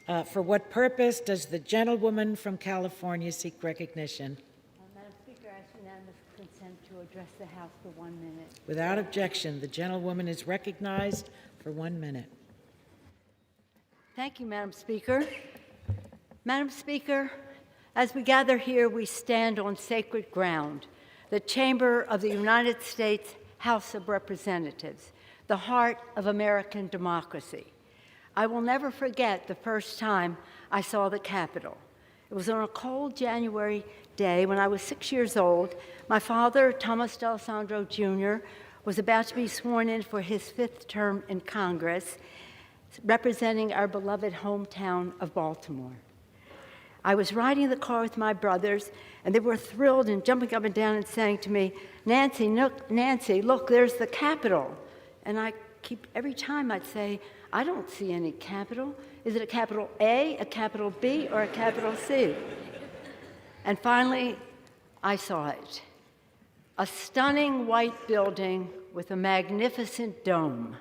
For what purpose does the gentlewoman from California seek recognition? Madam Speaker, I ask unanimous consent to address the House for 1 minute. Without objection, the gentlewoman is recognized for 1 minute. Thank you, Madam Speaker. Madam Speaker, as we gather here, we stand on sacred ground, the chamber of the United States House of Representatives, the heart of American democracy. I will never forget the first time I saw the Capitol. It was on a cold January day when I was 6 years old. My father, Thomas D'Alessandro Jr., was about to be sworn in for his 5th term in Congress, representing our beloved hometown of Baltimore. I was riding the car with my brothers, and they were thrilled and jumping up and down and saying to me, Nancy, look, there's the Capitol. And every time I'd say, I don't see any capital. Is it a capital A, a capital B, or a capital C? And finally, I saw it. A stunning white building with a magnificent dome.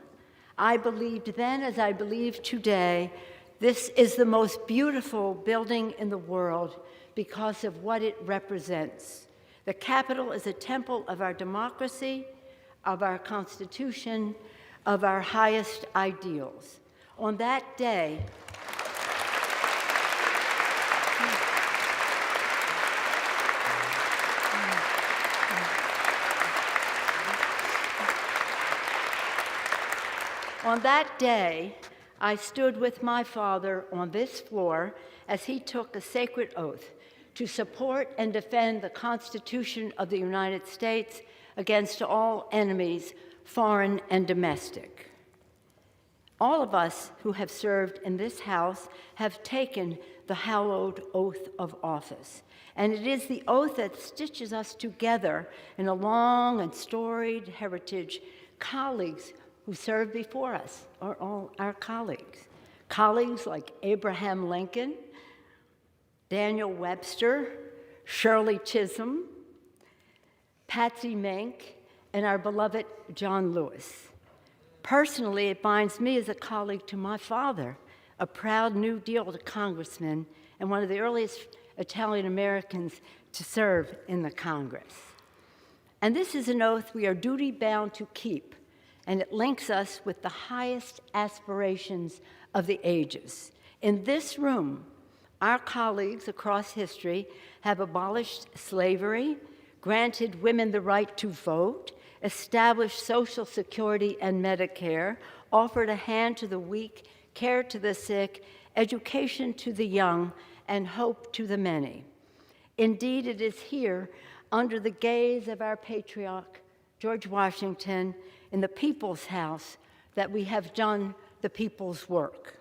I believed then, as I believe today, this is the most beautiful building in the world because of what it represents. The Capitol is a temple of our democracy, of our Constitution, of our highest ideals. On that day, I stood with my father on this floor as he took a sacred oath to support and defend the Constitution of the United States against all enemies, foreign and domestic. All of us who have served in this House have taken the hallowed oath of office, and it is the oath that stitches us together in a long and storied heritage. Colleagues who served before us are all our colleagues. Colleagues like Abraham Lincoln, Daniel Webster, Shirley Chisholm, Patsy Mink, and our beloved John Lewis. Personally, it binds me as a colleague to my father, a proud New Deal congressman and one of the earliest Italian Americans to serve in the Congress. And this is an oath we are duty-bound to keep, and it links us with the highest aspirations of the ages. In this room, our colleagues across history have abolished slavery, granted women the right to vote, established Social Security and Medicare, offered a hand to the weak, care to the sick, education to the young, and hope to the many. Indeed, it is here, under the gaze of our patriarch, George Washington, in the People's House, that we have done the people's work.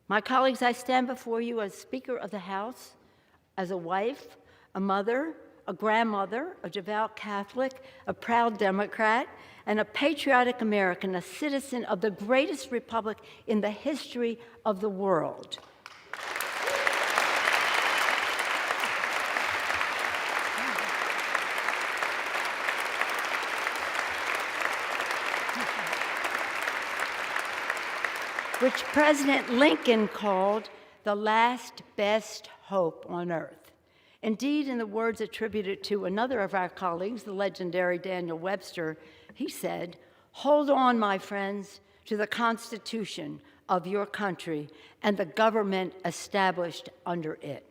My colleagues, I stand before you as Speaker of the House, as a wife, a mother, a grandmother, a devout Catholic, a proud Democrat, and a patriotic American, a citizen of the greatest republic in the history of the world. Which President Lincoln called the last best hope on earth. Indeed, in the words attributed to another of our colleagues, the legendary Daniel Webster, he said, "Hold on, my friends, to the Constitution of your country and the government established under it.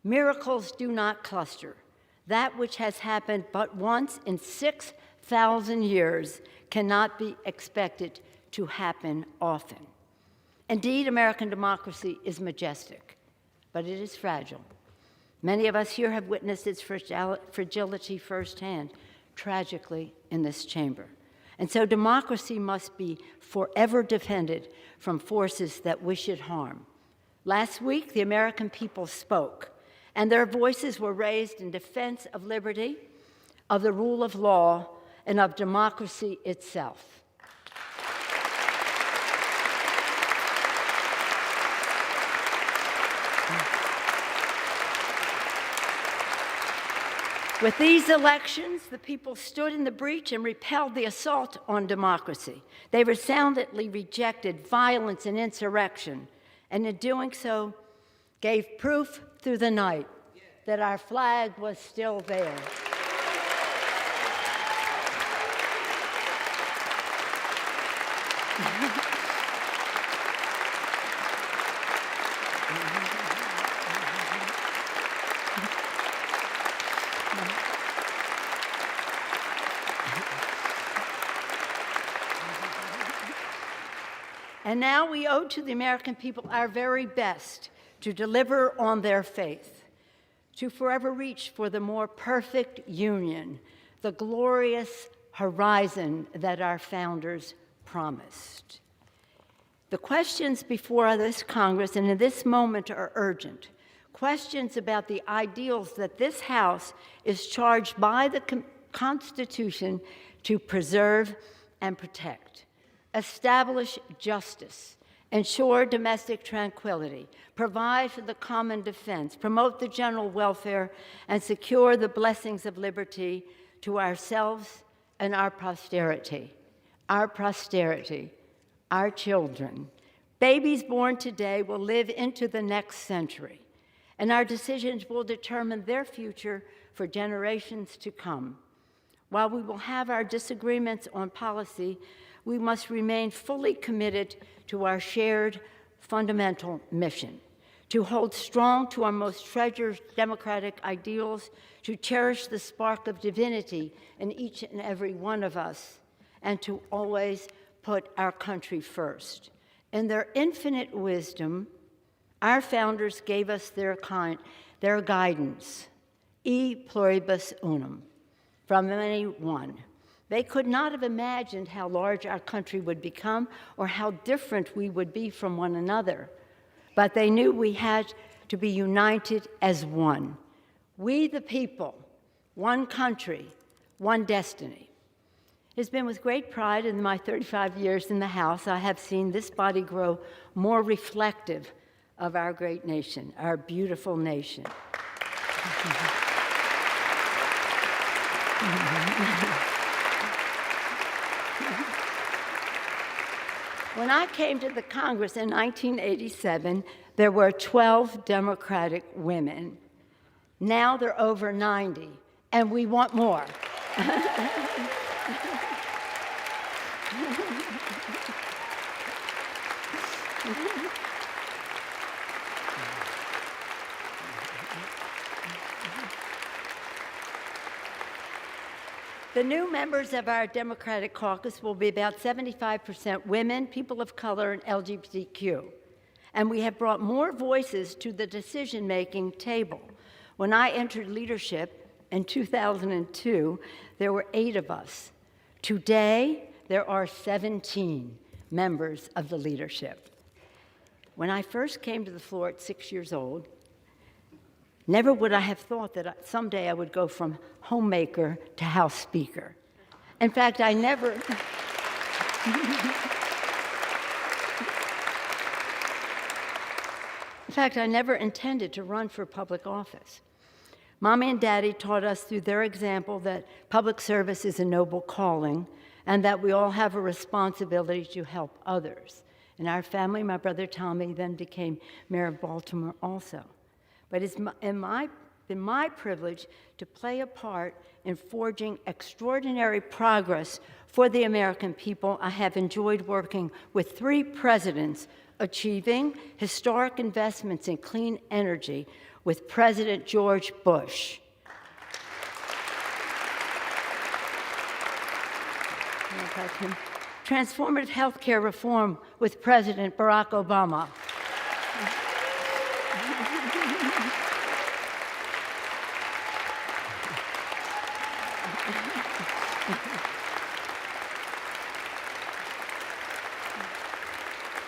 Miracles do not cluster. That which has happened but once in 6,000 years cannot be expected to happen often." Indeed, American democracy is majestic, but it is fragile. Many of us here have witnessed its fragility firsthand, tragically, in this chamber. And so democracy must be forever defended from forces that wish it harm. Last week, the American people spoke, and their voices were raised in defense of liberty, of the rule of law, and of democracy itself. With these elections, the people stood in the breach and repelled the assault on democracy. They resoundingly rejected violence and insurrection and in doing so, gave proof through the night that our flag was still there. And now we owe to the American people our very best to deliver on their faith, to forever reach for the more perfect union, the glorious horizon that our founders promised. The questions before this Congress and in this moment are urgent. Questions about the ideals that this House is charged by the Constitution to preserve and protect. Establish justice, ensure domestic tranquility, provide for the common defense, promote the general welfare, and secure the blessings of liberty to ourselves and our posterity. Our posterity, our children. Babies born today will live into the next century, and our decisions will determine their future for generations to come. While we will have our disagreements on policy, we must remain fully committed to our shared fundamental mission, to hold strong to our most treasured democratic ideals, to cherish the spark of divinity in each and every one of us, and to always put our country first. In their infinite wisdom, our founders gave us their guidance, e pluribus unum, from many one. They could not have imagined how large our country would become or how different we would be from one another. But they knew we had to be united as one. We the people, one country, one destiny. It has been with great pride in my 35 years in the House I have seen this body grow more reflective of our great nation, our beautiful nation. When I came to the Congress in 1987, there were 12 Democratic women. Now there are over 90, and we want more. The new members of our Democratic caucus will be about 75% women, people of color, and LGBTQ. And we have brought more voices to the decision-making table. When I entered leadership in 2002, there were 8 of us. Today, there are 17 members of the leadership. When I first came to the floor at 6 years old, never would I have thought that someday I would go from homemaker to House Speaker. In fact, I never intended to run for public office. Mommy and Daddy taught us through their example that public service is a noble calling and that we all have a responsibility to help others. In our family, my brother Tommy then became mayor of Baltimore also. But it's been my privilege to play a part in forging extraordinary progress for the American people. I have enjoyed working with 3 presidents, achieving historic investments in clean energy with President George Bush. Transformative health care reform with President Barack Obama.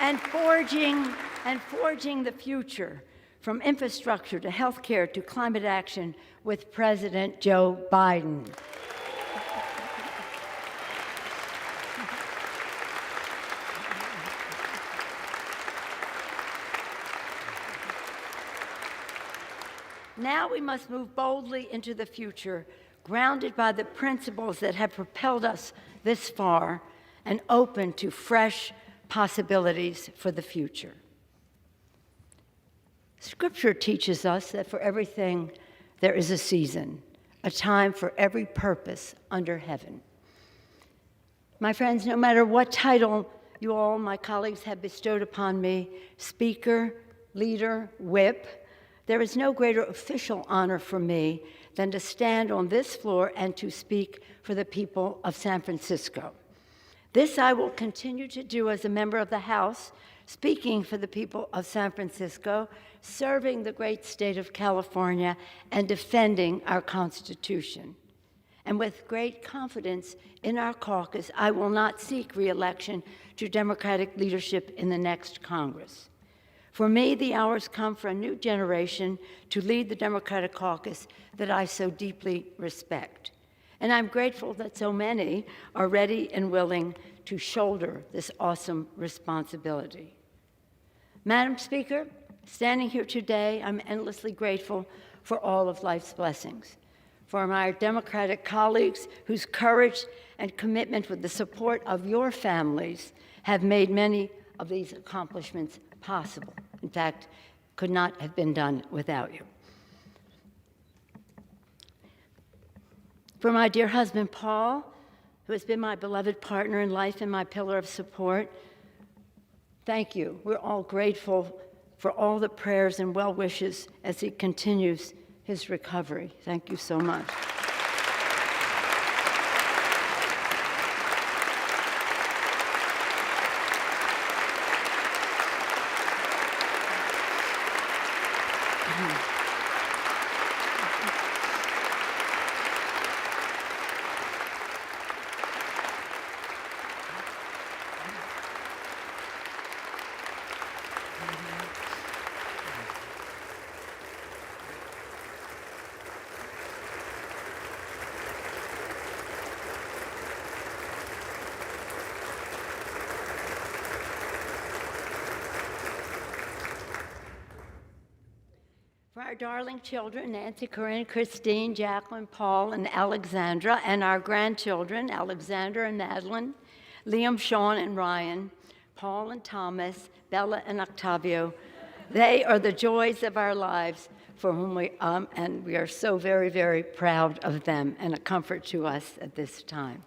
And forging the future, from infrastructure to healthcare to climate action with President Joe Biden. Now we must move boldly into the future, grounded by the principles that have propelled us this far and open to fresh possibilities for the future. Scripture teaches us that for everything there is a season, a time for every purpose under heaven. My friends, no matter what title you all, my colleagues, have bestowed upon me, speaker, leader, whip, there is no greater official honor for me than to stand on this floor and to speak for the people of San Francisco. This I will continue to do as a member of the House, speaking for the people of San Francisco, serving the great state of California, and defending our Constitution. And with great confidence in our caucus, I will not seek reelection to Democratic leadership in the next Congress. For me, the hours come for a new generation to lead the Democratic caucus that I so deeply respect. And I'm grateful that so many are ready and willing to shoulder this awesome responsibility. Madam Speaker, standing here today, I'm endlessly grateful for all of life's blessings, for my Democratic colleagues whose courage and commitment with the support of your families have made many of these accomplishments possible. In fact, could not have been done without you. For my dear husband, Paul, who has been my beloved partner in life and my pillar of support, thank you. We're all grateful for all the prayers and well wishes as he continues his recovery. Thank you so much. For our darling children, Nancy, Corinne, Christine, Jacqueline, Paul, and Alexandra, and our grandchildren, Alexander and Madeline, Liam, Sean, and Ryan, Paul and Thomas, Bella and Octavio, they are the joys of our lives for whom and we are so very, very proud of them and a comfort to us at this time.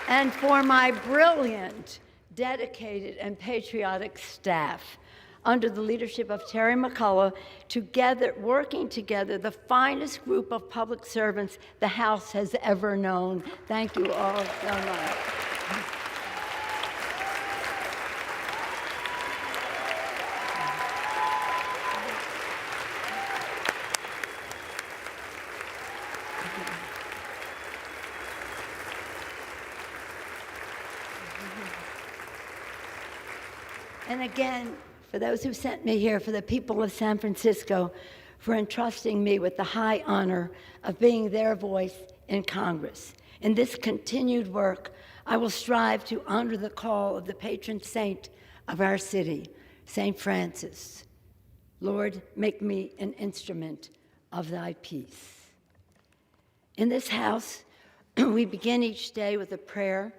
And for my brilliant, dedicated, and patriotic staff, under the leadership of Terry McCullough, working together, the finest group of public servants the House has ever known. Thank you all so much. And again, for those who sent me here, for the people of San Francisco, for entrusting me with the high honor of being their voice in Congress. In this continued work, I will strive to honor the call of the patron saint of our city, St. Francis. Lord, make me an instrument of thy peace. In this house, we begin each day with a prayer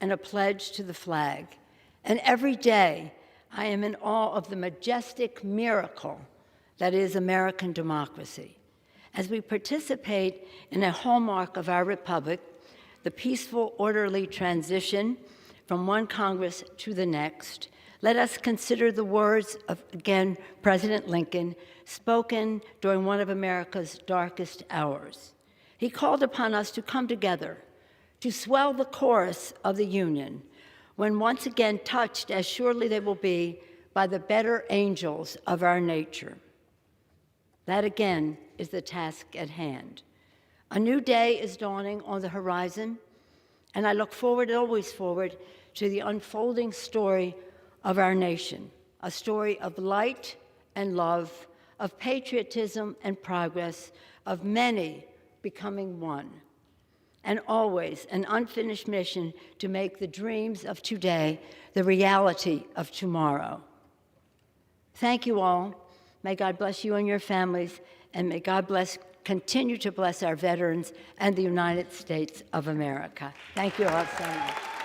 and a pledge to the flag. And every day, I am in awe of the majestic miracle that is American democracy. As we participate in a hallmark of our republic, the peaceful, orderly transition from one Congress to the next, let us consider the words of, again, President Lincoln, spoken during one of America's darkest hours. He called upon us to come together, to swell the chorus of the Union, when once again touched, as surely they will be, by the better angels of our nature. That again is the task at hand. A new day is dawning on the horizon, and I look forward, always forward, to the unfolding story of our nation, a story of light and love, of patriotism and progress, of many becoming one, and always an unfinished mission to make the dreams of today the reality of tomorrow. Thank you all. May God bless you and your families, and may God continue to bless our veterans and the United States of America. Thank you all so much.